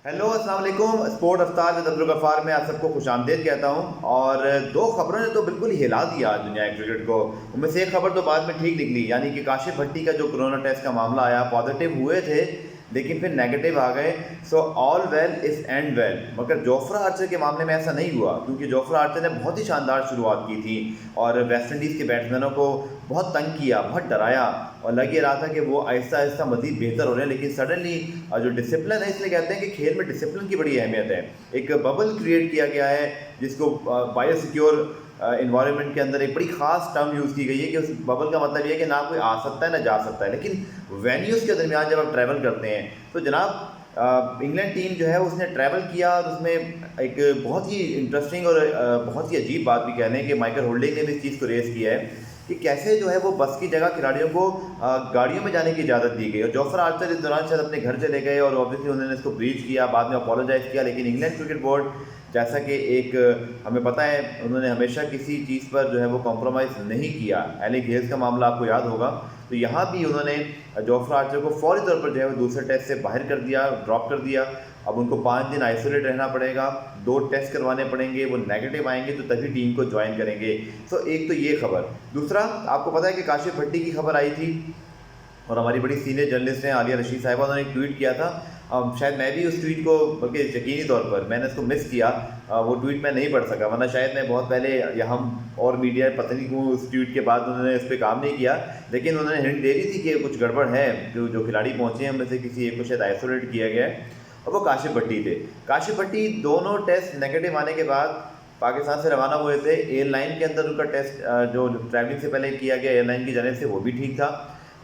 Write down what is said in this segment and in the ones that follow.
Hello अस्सलाम वालेकुम। Sport Aftar with Abdul Gaffar में आप सबको खुशामदीद कहता हूं। और दो खबरों ने तो बिल्कुल ही हिला दिया आज दुनिया क्रिकेट को। उनमें से एक खबर तो बाद में ठीक निकली, यानी कि काशिफ भट्टी का जो कोरोना टेस्ट का मामला आया, पॉजिटिव हुए थे लेकिन फिर नेगेटिव आ गए। So all well is and well. मगर जोफ्रा आर्चर के मामले में ऐसा नहीं हुआ, क्योंकि जोफ्रा आर्चर ने बहुत ही शानदार शुरुआत की थी और वेस्ट इंडीज़ के बैट्समैनों को बहुत तंग किया, बहुत डराया और लग ये रहा था कि वो आहिस्ता आहिस्ता मज़ीद बेहतर हो रहे हैं। लेकिन सडनली जो डिसिप्लिन है, इसलिए कहते हैं कि खेल में डिसिप्लिन की बड़ी अहमियत है। एक बबल क्रिएट किया गया है जिसको बायो सिक्योर इन्वायरमेंट के अंदर एक बड़ी ख़ास टर्म यूज़ की गई है कि उस बबल का मतलब ये है कि ना कोई आ सकता है ना जा सकता है। लेकिन वेन्यूज़ के दरमियान जब आप ट्रैवल करते हैं तो जनाब इंग्लैंड टीम जो है उसने ट्रैवल किया और उसमें एक बहुत ही इंटरेस्टिंग और बहुत ही अजीब बात भी कह लें कि माइकल होल्डिंग ने भी इस चीज़ को रेस किया है कि कैसे जो है वो बस की जगह खिलाड़ियों को गाड़ियों में जाने की इजाज़त दी गई। और जोफ्रा आर्चर इस दौरान शायद अपने घर चले गए और ऑब्वियसली उन्होंने इसको ब्रीच किया, बाद में अपोलोजाइज़ किया। लेकिन इंग्लैंड क्रिकेट बोर्ड जैसा कि एक हमें पता है, उन्होंने हमेशा किसी चीज़ पर जो है वो कॉम्प्रोमाइज़ नहीं किया। एलिक हेल्स का मामला आपको याद होगा, तो यहाँ भी उन्होंने जोफ्रा आर्चर को फौरी तौर पर जो है वो दूसरे टेस्ट से बाहर कर दिया, ड्रॉप कर दिया। अब उनको 5 दिन आइसोलेट रहना पड़ेगा, 2 टेस्ट करवाने पड़ेंगे, वो नेगेटिव आएंगे तो तभी टीम को ज्वाइन करेंगे। सो एक तो ये खबर। दूसरा, आपको पता है कि काशिफ भट्टी की खबर आई थी और हमारी बड़ी सीनियर जर्नलिस्ट हैं आलिया रशीद साहिबा, उन्होंने एक ट्वीट किया था। शायद मैं भी उस ट्वीट को, बल्कि यकीनी तौर पर मैंने उसको मिस किया, वो ट्वीट मैं नहीं पढ़ सका, वरना शायद मैं बहुत पहले या हम और मीडिया पता नहीं क्यों उस ट्वीट के बाद उन्होंने इस पर काम नहीं किया। लेकिन उन्होंने हिंट दे दी थी कि कुछ गड़बड़ है, जो खिलाड़ी पहुँचे हैं उनमें से किसी एक को शायद आइसोलेट किया गया है और वो काशिफ भट्टी थे। काशिफ भट्टी दोनों टेस्ट नेगेटिव आने के बाद पाकिस्तान से रवाना हुए थे। एयरलाइन के अंदर उनका टेस्ट जो ट्रैवलिंग से पहले किया गया एयरलाइन की जाने से, वो भी ठीक था।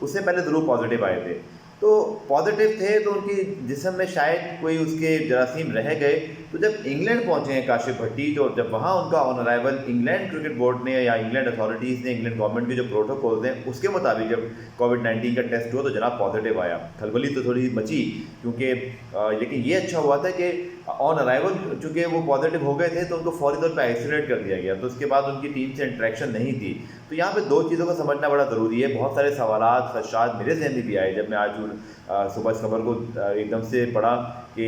उससे पहले ज़रूर पॉजिटिव आए थे, तो पॉजिटिव थे तो उनकी जिस्म में शायद कोई उसके जरासीम रह गए। तो जब इंग्लैंड पहुंचे हैं काशिफ भट्टी, तो जब वहाँ उनका on arrival England cricket board ने या इंग्लैंड अथॉरिटीज़ ने, इंग्लैंड गवर्नमेंट के जो प्रोटोकॉल्स हैं उसके मुताबिक जब कोविड-19 का टेस्ट हुआ तो जनाब पॉजिटिव आया। खलबली तो थोड़ी मची, क्योंकि लेकिन ये अच्छा हुआ था कि ऑन अराइवल चूँकि वो पॉजिटिव हो गए थे तो उनको फौरी तौर पर आइसोलेट कर दिया गया, तो उसके बाद उनकी टीम से इंटरेक्शन नहीं थी। तो यहाँ पे 2 चीज़ों को समझना बड़ा ज़रूरी है। बहुत सारे सवालात, खदशात मेरे ज़हन में भी आए जब मैं आज सुबह इस खबर को एकदम से पढ़ा कि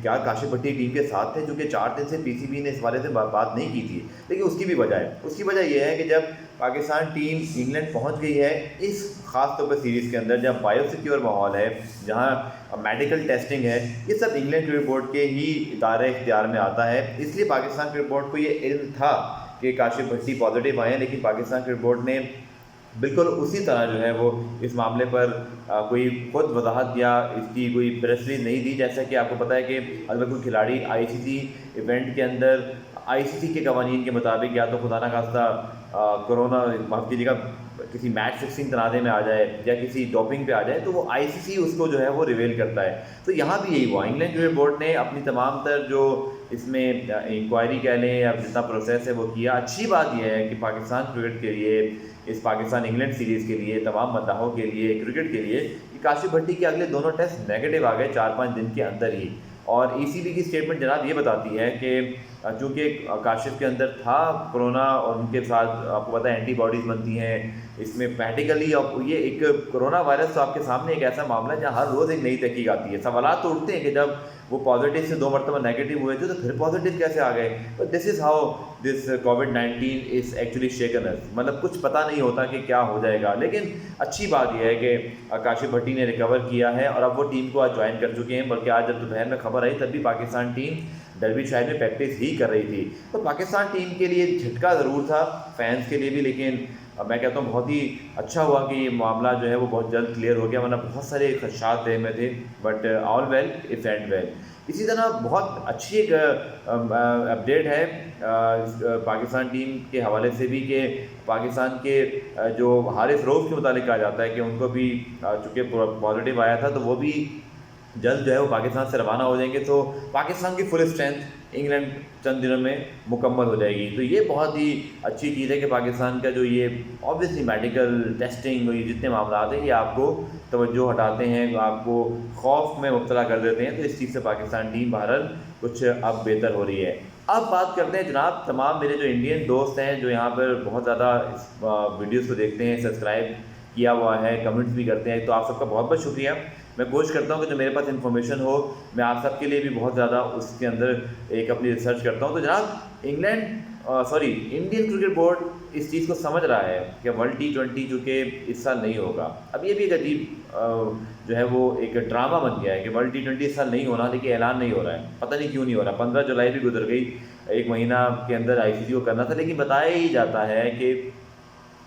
क्या काशिफ भट्टी टीम के साथ थे, चूँकि 4 दिन से पीसीबी ने इस बारे में बात नहीं की थी। लेकिन उसकी भी वजह है, उसकी वजह यह है कि जब पाकिस्तान टीम इंग्लैंड पहुंच गई है इस खास तौर पर सीरीज़ के अंदर, जहाँ बायो सिक्योर माहौल है, जहाँ मेडिकल टेस्टिंग है, ये सब इंग्लैंड क्रिकेट बोर्ड के ही इदारे इख्तियार में आता है। इसलिए पाकिस्तान क्रिकेट बोर्ड को ये इल्म था कि काशिफ भट्टी पॉजिटिव आए हैं, लेकिन पाकिस्तान क्रिकेट बोर्ड ने बिल्कुल उसी तरह जो है वो इस मामले पर कोई खुद वजाहत या इसकी कोई प्रेस रिलीज नहीं दी। जैसा कि आपको पता है कि अगर कोई खिलाड़ी आईसीसी इवेंट के अंदर आईसीसी के कवानीन के मुताबिक या तो खुदा ना खास्ता कोरोना, माफ़ कीजिएगा, किसी मैच फिक्सिंग तनाज़े में आ जाए या किसी डोपिंग पे आ जाए, तो वो आईसीसी उसको जो है वो रिवेल करता है। तो यहाँ भी यही हुआ। इंग्लैंड क्रिकेट बोर्ड ने अपनी तमाम तर जो इसमें इंक्वायरी कह लें या जितना प्रोसेस है वो किया। अच्छी बात यह है कि पाकिस्तान क्रिकेट के लिए, इस पाकिस्तान इंग्लैंड सीरीज़ के लिए, तमाम मद्दाहों के लिए, क्रिकेट के लिए, कि काशिफ भट्टी के अगले दोनों टेस्ट नेगेटिव आ गए 4-5 दिन के अंदर ही। और ईसीबी की स्टेटमेंट जनाब ये बताती है कि चूँकि काशिफ के अंदर था कोरोना और उनके साथ आपको पता है एंटीबॉडीज़ बनती हैं, इसमें प्रैक्टिकली अब ये एक कोरोना वायरस तो आपके सामने एक ऐसा मामला है जहाँ हर रोज़ एक नई तहकीक आती है। सवालात तो उठते हैं कि जब वो पॉजिटिव से 2 मरतबा नेगेटिव हुए थे तो फिर पॉजिटिव कैसे आ गए। But this is how this कोविड-19 इज़ एक्चुअली शेकन अस। मतलब कुछ पता नहीं होता कि क्या हो जाएगा। लेकिन अच्छी बात यह है कि काशिफ भट्टी ने रिकवर किया है और अब वो टीम को आज ज्वाइन कर चुके हैं। बल्कि आज जब दोपहर में खबर आई तब भी पाकिस्तान टीम डर्बीशायर में प्रैक्टिस ही कर रही थी। तो पाकिस्तान टीम के लिए झटका ज़रूर था, फैंस के लिए भी, लेकिन मैं कहता हूँ बहुत ही अच्छा हुआ कि ये मामला जो है वो बहुत जल्द क्लियर हो गया, वरना बहुत सारे खदशात देह में थे। But all well if and well. इसी तरह बहुत अच्छी एक अपडेट है पाकिस्तान टीम के हवाले से भी कि पाकिस्तान के जो हारिस रऊफ़ के मुतालिक कहा जाता है कि उनको भी चूँकि पॉजिटिव आया था तो वो भी जल्द जो है वो पाकिस्तान से रवाना हो जाएंगे। तो पाकिस्तान की फुल स्ट्रेंथ इंग्लैंड चंद दिनों में मुकम्मल हो जाएगी। तो ये बहुत ही अच्छी चीज़ है कि पाकिस्तान का जो ये ऑब्वियसली मेडिकल टेस्टिंग और ये जितने मामला हैं ये आपको तवज्जो हटाते हैं, आपको खौफ में मुब्तला कर देते हैं। तो इस चीज़ से पाकिस्तान टीम बहरहाल कुछ अब बेहतर हो रही है। अब बात करते हैं जनाब तमाम मेरे जो इंडियन दोस्त हैं जो यहाँ पर बहुत ज़्यादा इस वीडियोज़ को देखते हैं, सब्सक्राइब किया हुआ है, कमेंट्स भी करते हैं, तो आप सबका बहुत बहुत शुक्रिया। मैं कोशिश करता हूँ कि जो मेरे पास इन्फॉर्मेशन हो मैं आप सबके लिए भी बहुत ज़्यादा उसके अंदर एक अपनी रिसर्च करता हूँ। तो जनाब इंडियन क्रिकेट बोर्ड इस चीज़ को समझ रहा है कि वर्ल्ड T20 जो कि इस साल नहीं होगा। अब ये भी एक अजीब जो है वो एक ड्रामा बन गया है कि वर्ल्ड T20 इस साल नहीं होना, लेकिन ऐलान नहीं हो रहा है। पता नहीं क्यों नहीं हो रहा। 15 जुलाई भी गुजर गई, एक महीना के अंदर ICC को करना था, लेकिन बताया ही जाता है कि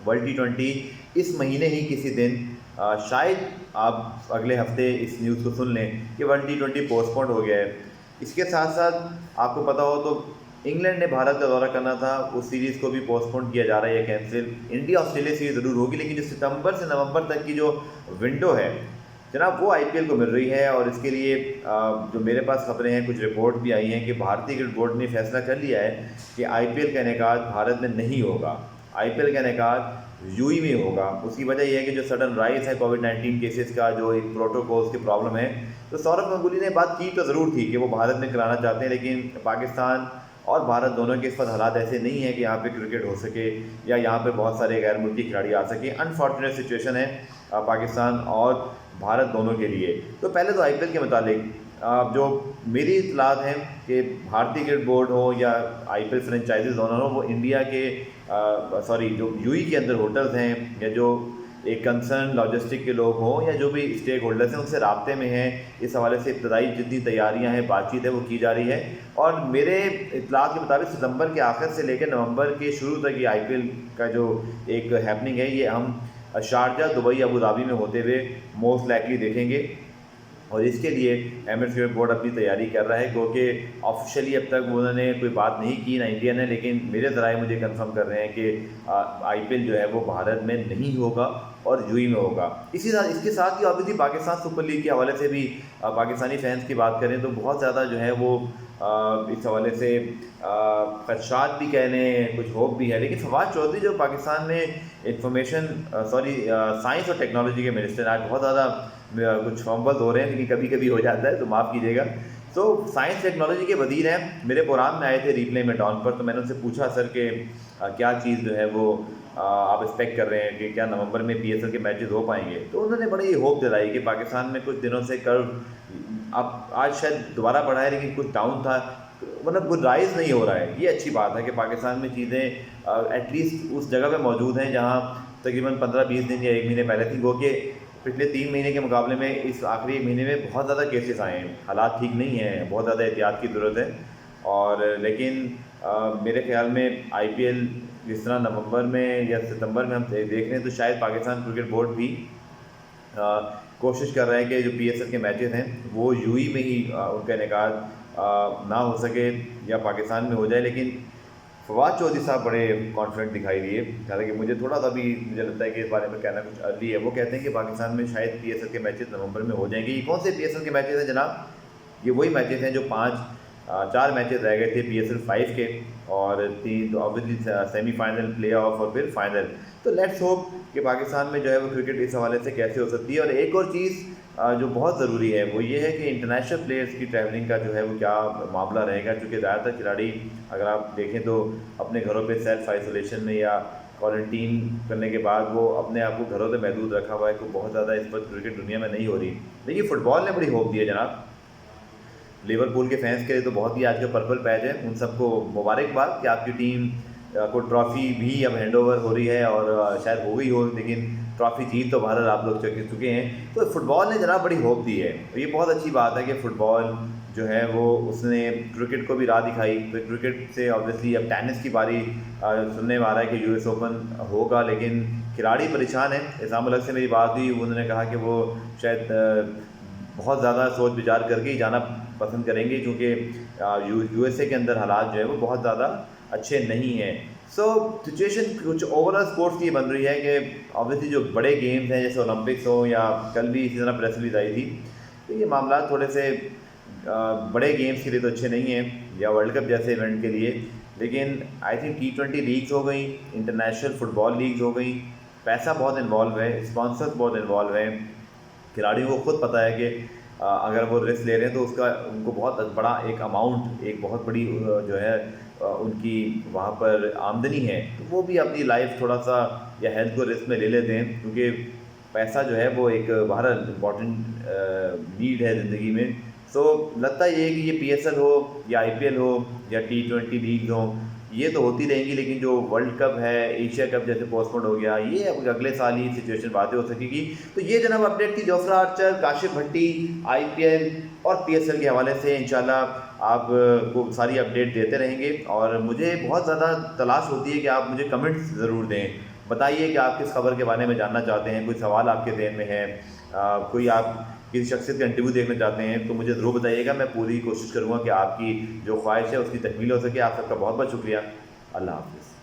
वर्ल्ड T20 इस महीने ही किसी दिन शायद आप अगले हफ्ते इस न्यूज़ को सुन लें कि वर्ल्ड T20 पोस्टपोन्ड हो गया है। इसके साथ साथ आपको पता हो तो इंग्लैंड ने भारत का दौरा करना था, उस सीरीज़ को भी पोस्टपोन किया जा रहा है या कैंसिल। इंडिया ऑस्ट्रेलिया सीरीज ज़रूर होगी, लेकिन जो सितंबर से नवंबर तक की जो विंडो है जनाब वो IPL को मिल रही है। और इसके लिए जो मेरे पास खबरें हैं, कुछ रिपोर्ट भी आई हैं कि भारतीय क्रिकेट बोर्ड ने फैसला कर लिया है कि IPL का इनेकाद भारत में नहीं होगा। IPL का इनेकाद यूएई में होगा। उसकी वजह यह है कि जो सडन राइज है कोविड-19 केसेस का, जो एक प्रोटोकॉल्स की प्रॉब्लम है, तो सौरभ गांगुली ने बात की तो ज़रूर थी कि वो भारत में कराना चाहते हैं, लेकिन पाकिस्तान और भारत दोनों के इस वक्त हालात ऐसे नहीं है कि यहाँ पे क्रिकेट हो सके या यहाँ पे बहुत सारे गैर मुल्की खिलाड़ी आ सके। अनफॉर्चुनेट सिचुएशन है पाकिस्तान और भारत दोनों के लिए। तो पहले तो IPL के मुतालिक जो मेरी इतलात हैं कि भारतीय क्रिकेट बोर्ड हो या IPL फ्रेंचाइजीज दोनों हो, वो इंडिया के जो यूएई के अंदर होटल्स हैं या जो एक कंसर्न लॉजिस्टिक के लोग हों या जो भी स्टेक होल्डर्स हैं उनसे राब्ते में हैं। इस हवाले से इब्तदाई जितनी तैयारियां हैं, बातचीत है, वो की जा रही है। और मेरे इतलाक़ के मुताबिक सितंबर के आखिर से लेकर नवंबर के शुरू तक ये IPL का जो एक हैपनिंग है ये हम शारजा, दुबई, अबू धाबी में होते हुए मोस्ट लाइकली देखेंगे। और इसके लिए एमिरेट्स क्रिकेट बोर्ड अपनी तैयारी कर रहा है, क्योंकि ऑफिशियली अब तक उन्होंने कोई बात नहीं की ना इंडिया ने, लेकिन मेरे ज़राए मुझे कंफर्म कर रहे हैं कि IPL जो है वो भारत में नहीं होगा और यूएई में होगा। इसके साथ ही ऑब्वियसली पाकिस्तान सुपर लीग के हवाले से भी पाकिस्तानी फैंस की बात करें तो बहुत ज़्यादा जो है वो इस हवाले से खदशात भी कह लें, कुछ होप भी है। लेकिन फवाद चौधरी जो पाकिस्तान में साइंस और टेक्नोलॉजी के मिनिस्टर, आज बहुत ज़्यादा कुछ फंबल्स हो रहे हैं लेकिन कभी कभी हो जाता है तो माफ़ कीजिएगा। तो साइंस टेक्नोलॉजी के वजीर हैं, मेरे प्रोग्राम में आए थे रिप्ले में डॉन पर, तो मैंने उनसे पूछा सर कि क्या चीज़ जो है वो आप एक्सपेक्ट कर रहे हैं कि क्या नवंबर में PSL के मैचेस हो पाएंगे। तो उन्होंने बड़ी होप दिलाई कि पाकिस्तान में कुछ दिनों से कर्व अब आज शायद दोबारा बढ़ा है लेकिन कुछ डाउन था, मतलब कुछ राइज नहीं हो रहा है। ये अच्छी बात है कि पाकिस्तान में चीज़ें एटलीस्ट उस जगह पे मौजूद हैं जहाँ तकरीबन 15-20 दिन या 1 महीने पहले थी। वो कि पिछले 3 महीने के मुकाबले में इस आखिरी 1 महीने में बहुत ज़्यादा केसेस आए हैं, हालात ठीक नहीं हैं, बहुत ज़्यादा एहतियात की ज़रूरत है। और लेकिन मेरे ख्याल में IPL जिस तरह नवंबर में या सितंबर में हम देख रहे हैं, तो शायद पाकिस्तान क्रिकेट बोर्ड भी कोशिश कर रहा है कि जो PSL के मैचेस हैं वो यूएई में ही उनका इनेकाद ना हो सके या पाकिस्तान में हो जाए। लेकिन फवाद चौधरी साहब बड़े कॉन्फिडेंट दिखाई दिए, हालांकि मुझे थोड़ा सा भी मुझे लगता है कि इस बारे में कहना कुछ अर्ली है। वो कहते हैं कि पाकिस्तान में शायद PSL के मैचेस नवंबर में हो जाएंगे। ये कौन से PSL के मैचेस हैं जनाब? ये वही मैचेस हैं जो 4 मैचेस रह गए थे PSL 5 के, और 3 तो ऑब्वियसली सेमीफाइनल, प्लेऑफ और फिर फाइनल। तो लेट्स होप कि पाकिस्तान में जो है वो क्रिकेट इस हवाले से कैसे हो सकती है। और एक और चीज़ जो बहुत ज़रूरी है वो ये है कि इंटरनेशनल प्लेयर्स की ट्रैवलिंग का जो है वो क्या मामला रहेगा, क्योंकि ज़्यादातर खिलाड़ी अगर आप देखें तो अपने घरों पे सेल्फ आइसोलेशन में या क्वारंटीन करने के बाद वो अपने आप को घरों से महदूद रखा हुआ है। तो बहुत ज़्यादा इस वक्त क्रिकेट दुनिया में नहीं हो रही। देखिए फुटबॉल ने बड़ी होप दी है जनाब। लिवरपूल के फैंस के लिए तो बहुत ही आज का पर्पल पैच है, उन सबको मुबारकबाद कि आपकी टीम को ट्रॉफ़ी भी अब हैंडओवर हो रही है और शायद हो गई हो, लेकिन ट्रॉफ़ी जीत तो भारत आप लोग चुके हैं। तो फुटबॉल ने जनाब बड़ी होप दी है। तो ये बहुत अच्छी बात है कि फ़ुटबॉल जो है वो उसने क्रिकेट को भी राह दिखाई। तो क्रिकेट से ऑब्वियसली अब टेनिस की बारी सुनने में आ रहा है कि US ओपन होगा, लेकिन खिलाड़ी परेशान हैं। इसाम उल हक से मेरी बात हुई, उन्होंने कहा कि वो शायद बहुत ज़्यादा सोच विचार करके ही जाना पसंद करेंगे, क्योंकि USA के अंदर हालात जो है वो बहुत ज़्यादा अच्छे नहीं हैं। सो सिचुएशन कुछ ओवरऑल स्पोर्ट्स की बन रही है कि ऑब्वियसली जो बड़े गेम्स हैं जैसे ओलंपिक्स हो, या कल भी इसी तरह प्रेस रिलीज आई थी, तो ये मामला थोड़े से बड़े गेम्स के लिए तो अच्छे नहीं हैं, या वर्ल्ड कप जैसे इवेंट के लिए। लेकिन आई थिंक T20 लीग्स हो गई, इंटरनेशनल फुटबॉल लीग्स हो गई, पैसा बहुत इन्वॉल्व है, स्पॉन्सर्स बहुत इन्वॉल्व हैं। खिलाड़ियों को खुद पता है कि अगर वो रिस्क ले रहे हैं तो उसका उनको बहुत बड़ा एक अमाउंट, एक बहुत बड़ी जो है उनकी वहाँ पर आमदनी है, तो वो भी अपनी लाइफ थोड़ा सा या हेल्थ को रिस्क में ले लेते हैं, क्योंकि पैसा जो है वो एक बहरहाल इम्पॉर्टेंट नीड है ज़िंदगी में। सो लगता ये है कि ये PSL हो या IPL हो या T20 लीग्स हों, ये तो होती रहेंगी, लेकिन जो वर्ल्ड कप है, एशिया कप जैसे पोस्टपोन हो गया, ये अब अगले साल ही सिचुएशन बातें हो सकेगी। तो ये जनाब अपडेट थी जोफ्रा आर्चर, काशिफ भट्टी, IPL और PSL के हवाले से। इंशाल्लाह आप को सारी अपडेट देते रहेंगे, और मुझे बहुत ज़्यादा तलाश होती है कि आप मुझे कमेंट्स ज़रूर दें, बताइए कि आप किस खबर के बारे में जानना चाहते हैं, कोई सवाल आपके ज़हन में है, कोई आप किसी शख्सियत का इंटरव्यू देखना चाहते हैं तो मुझे ज़रूर बताइएगा। मैं पूरी कोशिश करूँगा कि आपकी जो ख्वाहिश है उसकी तकमील हो सके। आप सबका बहुत बहुत शुक्रिया। अल्लाह हाफ़िज़।